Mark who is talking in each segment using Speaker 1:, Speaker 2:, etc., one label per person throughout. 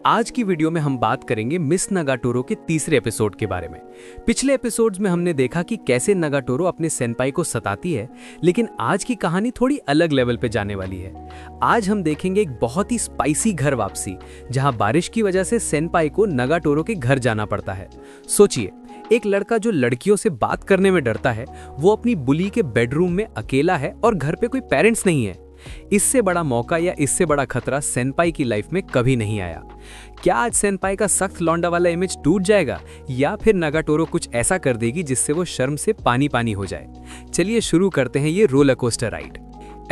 Speaker 1: आज की वीडियो में हम बात करेंगे मिस नगाटोरो के तीसरे एपिसोड के बारे में। पिछले एपिसोड्स में हमने देखा कि कैसे नगाटोरो अपने सेनपाई को सताती है, लेकिन आज की कहानी थोड़ी अलग लेवल पे जाने वाली है। आज हम देखेंगे एक बहुत ही स्पाइसी घर वापसी, जहां बारिश की वजह से सेनपाई को नगाटोरो के घर जाना पड़ता है। सोचिए, एक लड़का जो लड़कियों से बात करने में डरता है, वो अपनी बुली के बेडरूम में अकेला है और घर पे कोई पेरेंट्स नहीं है। इससे बड़ा मौका या इससे बड़ा खतरा सेनपाई की लाइफ में कभी नहीं आया। क्या आज सेनपाई का सख्त लौंडा वाला इमेज टूट जाएगा, या फिर नगाटोरो कुछ ऐसा कर देगी जिससे वो शर्म से पानी पानी हो जाए? चलिए शुरू करते हैं ये रोलर कोस्टर राइड।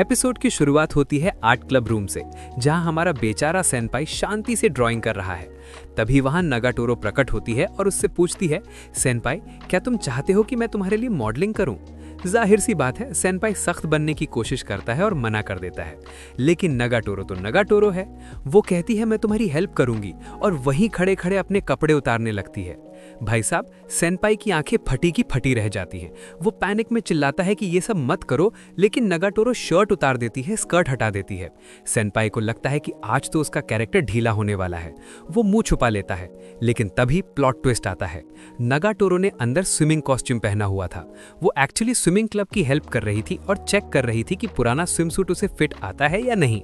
Speaker 1: एपिसोड की शुरुआत होती है आर्ट क्लब रूम से, जहां हमारा बेचारा सेनपाई शांति से ड्राइंग कर रहा है। तभी वहां नगाटोरो प्रकट होती है और उससे पूछती है, सेनपाई, क्या तुम चाहते हो कि मैं तुम्हारे लिए मॉडलिंग करूं? जाहिर सी बात है, सेनपाई सख्त बनने की कोशिश करता है और मना कर देता है, लेकिन नगाटोरो तो नगाटोरो है। वो कहती है, मैं तुम्हारी हेल्प करूंगी, और वहीं खड़े खड़े अपने कपड़े उतारने लगती है। भाई साहब, सेनपाई की आंखें फटी की फटी रह जाती हैं। वो पैनिक में चिल्लाता है कि ये सब मत करो, लेकिन नगाटोरो शर्ट उतार देती है, स्कर्ट हटा देती है। सेनपाई को लगता है कि आज तो उसका कैरेक्टर ढीला होने वाला है। वो मुंह छुपा लेता है, लेकिन तभी प्लॉट ट्विस्ट आता है। नगाटोरो ने अंदर स्विमिंग कॉस्ट्यूम पहना हुआ था। वो एक्चुअली स्विमिंग क्लब की हेल्प कर रही थी और चेक कर रही थी कि पुराना स्विमसूट उसे फिट आता है या नहीं।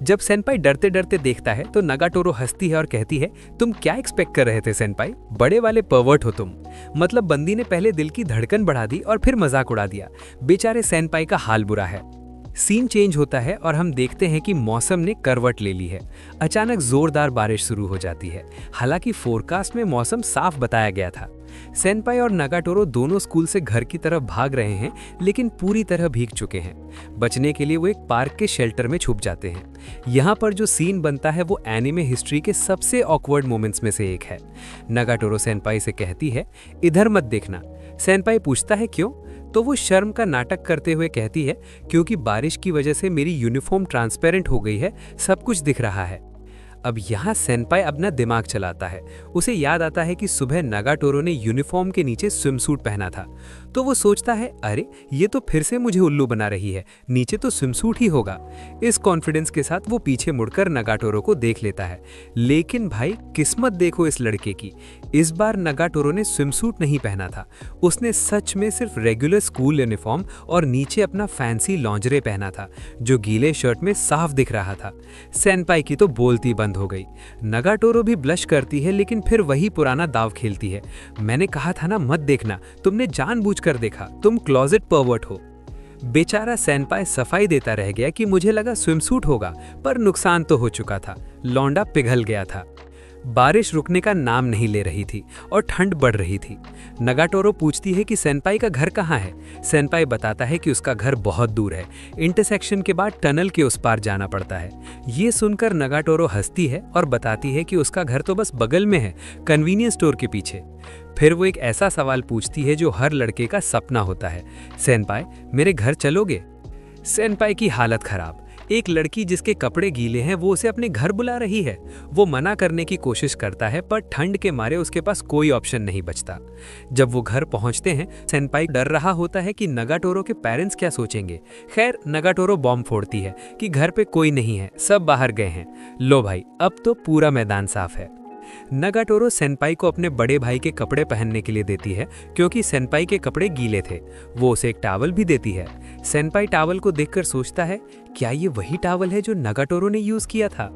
Speaker 1: जब सेनपाई डरते डरते देखता है तो नगाटोरो हंसती है और कहती है, तुम क्या एक्सपेक्ट कर रहे थे सेनपाई? बड़े वाले परवर्ट हो तुम। मतलब बंदी ने पहले दिल की धड़कन बढ़ा दी और फिर मजाक उड़ा दिया। बेचारे सेनपाई का हाल बुरा है। सीन चेंज होता है और हम देखते हैं कि मौसम ने करवट ले ली है। अचानक जोरदार बारिश शुरू हो जाती है। हालांकि फोरकास्ट में मौसम साफ बताया गया था। सेनपाई और नगाटोरो दोनों स्कूल से घर की तरफ भाग रहे हैं, लेकिन पूरी तरह भीग चुके हैं। बचने के लिए वो एक पार्क के शेल्टर में छुप जाते हैं। यहाँ पर जो सीन बनता है वो एनिमे हिस्ट्री के सबसे ऑकवर्ड मोमेंट्स में से एक है। नगाटोरो सेनपाई से कहती है, इधर मत देखना। सेनपाई पूछता है, क्यों? तो वो शर्म का नाटक करते हुए कहती है, क्योंकि बारिश की वजह से मेरी यूनिफॉर्म ट्रांसपेरेंट हो गई है, सब कुछ दिख रहा है। अब यहाँ सेनपाई अपना दिमाग चलाता है। उसे याद आता है कि सुबह नगाटोरो ने यूनिफॉर्म के नीचे स्विमसूट पहना था। तो वो सोचता है, अरे ये तो फिर से मुझे उल्लू बना रही है, नीचे तो स्विमसूट ही होगा। इस कॉन्फिडेंस के साथ वो पीछे मुड़कर नगाटोरो को देख लेता है। लेकिन भाई, किस्मत देखो इस लड़के की। इस बार नगाटोरो ने स्विमसूट नहीं पहना था। उसने सच में सिर्फ रेगुलर स्कूल यूनिफॉर्म और नीचे अपना फैंसी लॉन्जरे पहना था, जो गीले शर्ट में साफ दिख रहा था। सेनपाई की तो बोलती बंद हो गई। नगाटोरो भी ब्लश करती है, लेकिन फिर वही पुराना दाव खेलती है। मैंने कहा था ना मत देखना, तुमने जानबूझकर देखा, तुम क्लोजेट परवर्ट हो। बेचारा सेनपाई सफाई देता रह गया कि मुझे लगा स्विमसूट होगा, पर नुकसान तो हो चुका था। लौंडा पिघल गया था। बारिश रुकने का नाम नहीं ले रही थी और ठंड बढ़ रही थी। नगाटोरो पूछती है कि सेनपाई का घर कहाँ है। सेनपाई बताता है कि उसका घर बहुत दूर है, इंटरसेक्शन के बाद टनल के उस पार जाना पड़ता है। ये सुनकर नगाटोरो हंसती है और बताती है कि उसका घर तो बस बगल में है, कन्वीनियंस स्टोर के पीछे। फिर वो एक ऐसा सवाल पूछती है जो हर लड़के का सपना होता है, सेनपाई, मेरे घर चलोगे? सेनपाई की हालत खराब। एक लड़की जिसके कपड़े गीले हैं, वो उसे अपने घर बुला रही है। वो मना करने की कोशिश करता है, पर ठंड के मारे उसके पास कोई ऑप्शन नहीं बचता। जब वो घर पहुंचते हैं, सेनपाई डर रहा होता है कि नगाटोरो के पेरेंट्स क्या सोचेंगे। खैर, नगाटोरो बॉम्ब फोड़ती है कि घर पे कोई नहीं है, सब बाहर गए हैं। लो भाई, अब तो पूरा मैदान साफ है। नगाटोरो सेनपाई को अपने बड़े भाई के कपड़े पहनने के लिए देती है, क्योंकि सेनपाई के कपड़े गीले थे। वो उसे एक टॉवल भी देती है। सेनपाई टॉवल को देखकर सोचता है, क्या ये वही टॉवल है जो नगाटोरो ने यूज किया था?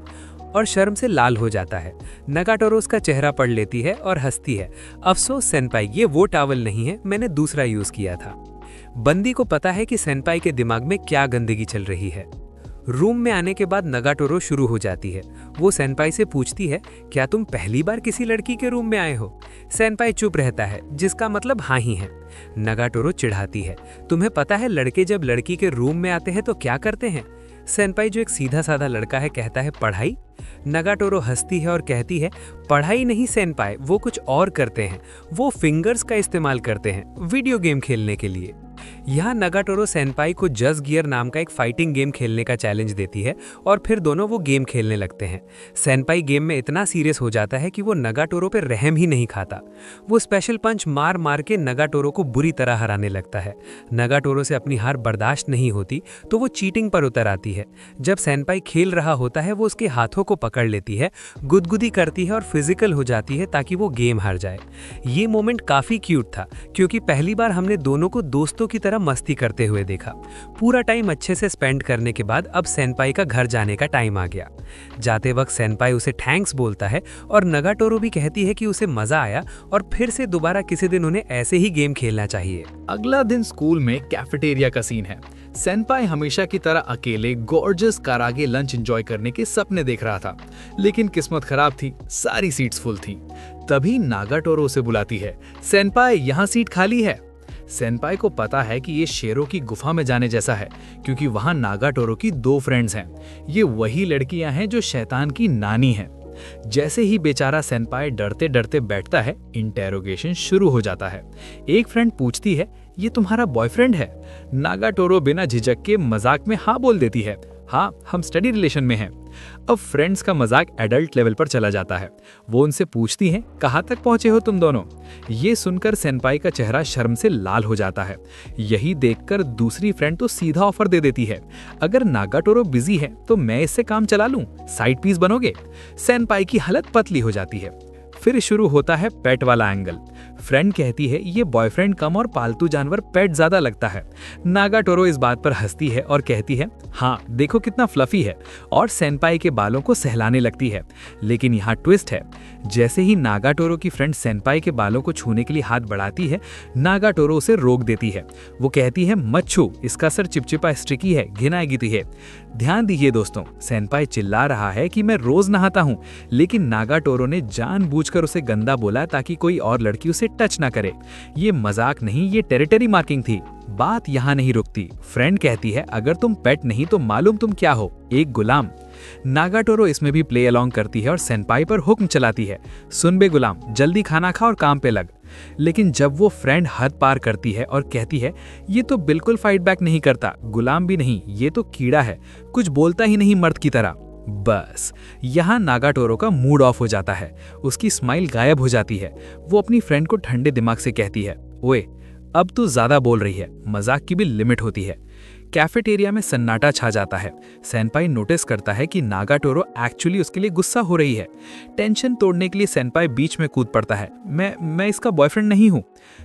Speaker 1: और शर्म से लाल हो जाता है। नगाटोरो उसका चेहरा पढ़ लेती है और हंसती है, अफसोस सेनपाई, ये वो टॉवल नहीं है, मैंने दूसरा यूज किया था। बंदी को पता है कि सेनपाई के दिमाग में क्या गंदगी चल रही है। रूम में आने के बाद नगाटोरो शुरू हो जाती है। वो सेनपाई से पूछती है, क्या तुम पहली बार किसी लड़की के रूम में आए हो? सेनपाई चुप रहता है, जिसका मतलब हाँ ही है। नगाटोरो चिढ़ाती है, तुम्हें पता है लड़के जब लड़की के रूम में आते हैं तो क्या करते हैं? सेनपाई, जो एक सीधा साधा लड़का है, कहता है, पढ़ाई। नगाटोरो हंसती है और कहती है, पढ़ाई नहीं सेनपाई, वो कुछ और करते हैं। वो फिंगर्स का इस्तेमाल करते हैं वीडियो गेम खेलने के लिए। यहाँ नगाटोरो सेनपाई को जस्ट गियर नाम का एक फाइटिंग गेम खेलने का चैलेंज देती है और फिर दोनों वो गेम खेलने लगते हैं। सेनपाई गेम में इतना सीरियस हो जाता है कि वो नगाटोरो पे रहम ही नहीं खाता। वो स्पेशल पंच मार मार के नगाटोरो को बुरी तरह हराने लगता है। नगाटोरो से अपनी हार बर्दाश्त नहीं होती तो वो चीटिंग पर उतर आती है। जब सेनपाई खेल रहा होता है वो उसके हाथों को पकड़ लेती है, गुदगुदी करती है और फिजिकल हो जाती है ताकि वो गेम हार जाए। ये मोमेंट काफी क्यूट था क्योंकि पहली बार हमने दोनों को दोस्तों की तरह मस्ती करते हुए देखा। पूरा टाइम अच्छे से स्पेंड करने के बाद अब सेनपाई का घर जाने का टाइम आ गया। जाते वक्त सेनपाई उसे थैंक्स बोलता है और नगाटोरो भी कहती है कि उसे मजा आया और फिर से दोबारा किसी दिन उन्हें ऐसे ही गेम खेलना चाहिए।
Speaker 2: अगला दिन स्कूल में कैफेटेरिया का सीन है। सेनपाई हमेशा की तरह अकेले गॉर्जियस कारागे लंच एंजॉय करने के सपने देख रहा था, लेकिन किस्मत खराब थी, सारी सीट्स फुल थी। तभी नागाटोरो उसे बुलाती है, सेनपाई यहाँ सीट खाली है। सेनपाई को पता है कि ये शेरों की गुफा में जाने जैसा है क्योंकि वहां नागाटोरो की 2 फ्रेंड्स हैं। ये वही लड़कियां हैं जो शैतान की नानी हैं। जैसे ही बेचारा सेनपाई डरते डरते बैठता है, इंटेरोगेशन शुरू हो जाता है। एक फ्रेंड पूछती है, ये तुम्हारा बॉयफ्रेंड है? नागाटोरो बिना झिझक के मजाक में हाँ बोल देती है, हाँ हम स्टडी रिलेशन में हैं। अब फ्रेंड्स का मजाक एडल्ट लेवल पर चला जाता है। वो उनसे पूछती हैं, कहाँ तक पहुंचे हो तुम दोनों? ये सुनकर सेनपाई का चेहरा शर्म से लाल हो जाता है। यही देखकर दूसरी फ्रेंड तो सीधा ऑफर दे देती है, अगर नागाटोरो बिजी है तो मैं इससे काम चला लूं, साइड पीस बनोगे? सेनपाई की हालत पतली हो जाती है। फिर शुरू होता है पेट वाला एंगल। फ्रेंड कहती है, ये बॉयफ्रेंड कम और पालतू जानवर पेट ज्यादा लगता है। नागाटोरो इस बात पर हंसती है और कहती है, हाँ देखो कितना फ्लफी है, और सेनपाई के बालों को सहलाने लगती है। लेकिन यहाँ ट्विस्ट है, जैसे ही नागाटोरो की फ्रेंड सेनपाई के बालों को छूने के लिए हाथ बढ़ाती है, नागाटोरो उसे रोक देती है। वो कहती है, मत छू, इसका सर चिपचिपा स्टिकी है, घिन आएगी तुझे। ध्यान दीजिए दोस्तों, सेनपाई चिल्ला रहा है कि मैं रोज नहाता हूँ, लेकिन नागाटोरो ने जानबूझकर उसे गंदा बोला ताकि कोई और लड़की उसे टच ना करे। ये मजाक नहीं, ये टेरिटरी मार्किंग थी। बात यहाँ नहीं रुकती। फ्रेंड कहती है, अगर तुम पेट नहीं तो मालूम तुम क्या हो, एक गुलाम। नागाटोरो इसमें भी प्ले अलोंग करती है और सेनपाई पर हुक्म चलाती है, सुन बे गुलाम, जल्दी खाना खा और काम पे लग। लेकिन जब वो फ्रेंड हद पार करती है और कहती है, ये तो बिल्कुल फाइट बैक नहीं करता, गुलाम भी नहीं, ये तो कीड़ा है, कुछ बोलता ही नहीं मर्द की तरह। बस यहाँ नागाटोरो का मूड ऑफ हो जाता है, उसकी स्माइल गायब हो जाती है। वो अपनी फ्रेंड को ठंडे दिमाग से कहती है, ओए अब तू ज्यादा बोल रही है, मजाक की भी लिमिट होती है। कैफेटेरिया में सन्नाटा छा जाता है। सेनपाई नोटिस करता है कि नागाटोरो एक्चुअली उसके लिए गुस्सा हो रही है। टेंशन तोड़ने के लिए सेनपाई बीच में कूद पड़ता है, मैं इसका बॉयफ्रेंड नहीं हूँ।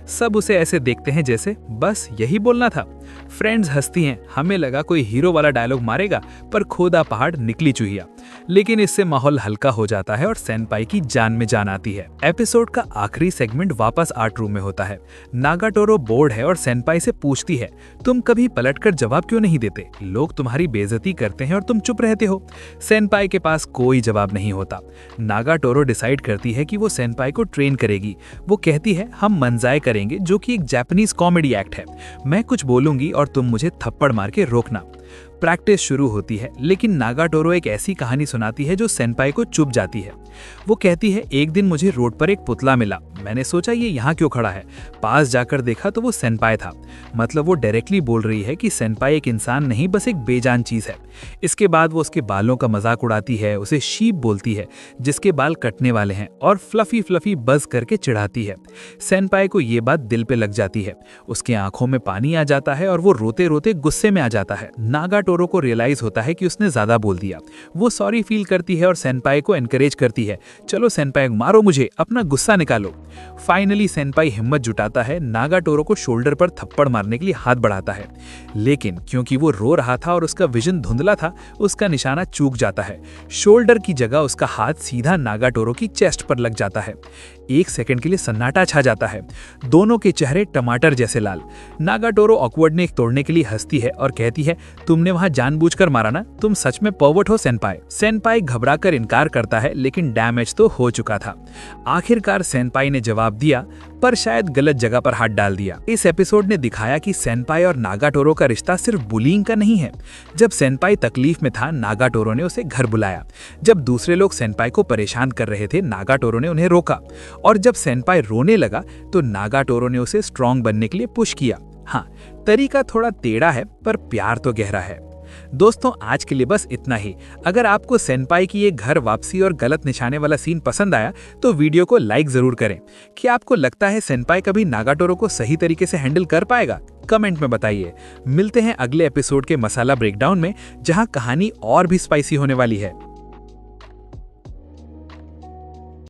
Speaker 2: सब उसे ऐसे देखते हैं जैसे बस यही बोलना था। फ्रेंड्स हंसती हैं, हमें लगा कोई हीरो वाला डायलॉग मारेगा, पर खोदा पहाड़ निकली चूहिया। लेकिन इससे माहौल हल्का हो जाता है और सेनपाई की जान में जान आती है। एपिसोड का आखिरी सेगमेंट वापस आर्ट रूम में होता है। नागाटोरो बोर्ड है और सेनपाई से पूछती है, तुम कभी पलटकर जवाब क्यों नहीं देते? लोग तुम्हारी बेइज्जती करते हैं और तुम चुप रहते हो। सेनपाई के पास कोई जवाब नहीं होता। नागाटोरो डिसाइड करती है कि वो सेनपाई को ट्रेन करेगी। वो कहती है, हम मंजाए करेंगे, जो कि एक जापानीज कॉमेडी एक्ट है। मैं कुछ बोलूंगी और तुम मुझे थप्पड़ मार के रोकना। प्रैक्टिस शुरू होती है, लेकिन नागाटोरो एक ऐसी कहानी सुनाती है जो सेनपाई को चुभ जाती है। वो कहती है, एक दिन मुझे रोड पर एक पुतला मिला, मैंने सोचा ये यहाँ क्यों खड़ा है। पास जाकर देखा तो वो सेनपाई था। मतलब वो डायरेक्टली बोल रही है कि सेनपाई एक इंसान नहीं, बस एक बेजान चीज है। इसके बाद वो उसके बालों का मजाक उड़ाती है, उसे शीप बोलती है जिसके बाल कटने वाले हैं, और फ्लफी फ्लफी बज करके चिढ़ाती है। सेनपाई को ये बात दिल पे लग जाती है। उसके आंखों में पानी आ जाता है और वो रोते रोते गुस्से में आ जाता है। नागाटोरो को रियलाइज होता है कि उसने ज्यादा बोल दिया। वो सॉरी फील करती है और सेनपाई को एनकरेज करती है, चलो सेनपाई मारो मुझे, अपना गुस्सा निकालो। फाइनली सेनपाई हिम्मत जुटाता है, नागाटोरो को शोल्डर पर थप्पड़ मारने के लिए हाथ बढ़ाता है। लेकिन क्योंकि वो रो रहा था और उसका विजन धुंधला था, उसका निशाना चूक जाता है। शोल्डर की जगह उसका हाथ सीधा नागाटोरो की चेस्ट पर लग जाता है। एक सेकंड के लिए सन्नाटा छा जाता है, दोनों के चेहरे टमाटर जैसे लाल। नागाटोरो ऑकवर्डनेस तोड़ने के लिए हंसती है और कहती है, तुमने वहां जानबूझकर मारा ना, तुम सच में पर्वर्ट हो सेनपाई। सेनपाई घबराकर इनकार करता है, लेकिन डैमेज तो हो चुका था। आखिरकार सेनपाई ने जवाब दिया, पर शायद गलत जगह पर हाथ डाल दिया। इस एपिसोड ने दिखाया कि सेनपाई और नागाटोरो का रिश्ता सिर्फ बुलिंग का नहीं है। जब सेनपाई तकलीफ में था, नागाटोरो ने उसे घर बुलाया। जब दूसरे लोग सेनपाई को परेशान कर रहे थे, नागाटोरो ने उन्हें रोका। और जब सेनपाई रोने लगा तो नागाटोरो ने उसे स्ट्रांग बनने के लिए पुश किया। हाँ,
Speaker 3: तरीका थोड़ा टेढ़ा है पर प्यार तो गहरा है। दोस्तों, आज के लिए बस इतना ही। अगर आपको सेनपाई की ये घर वापसी और गलत निशाने वाला सीन पसंद आया तो वीडियो को लाइक जरूर करें। क्या आपको लगता है सेनपाई कभी नागाटोरो को सही तरीके से हैंडल कर पाएगा? कमेंट में बताइए। मिलते हैं अगले एपिसोड के मसाला ब्रेकडाउन में, जहां कहानी और भी स्पाइसी होने वाली है।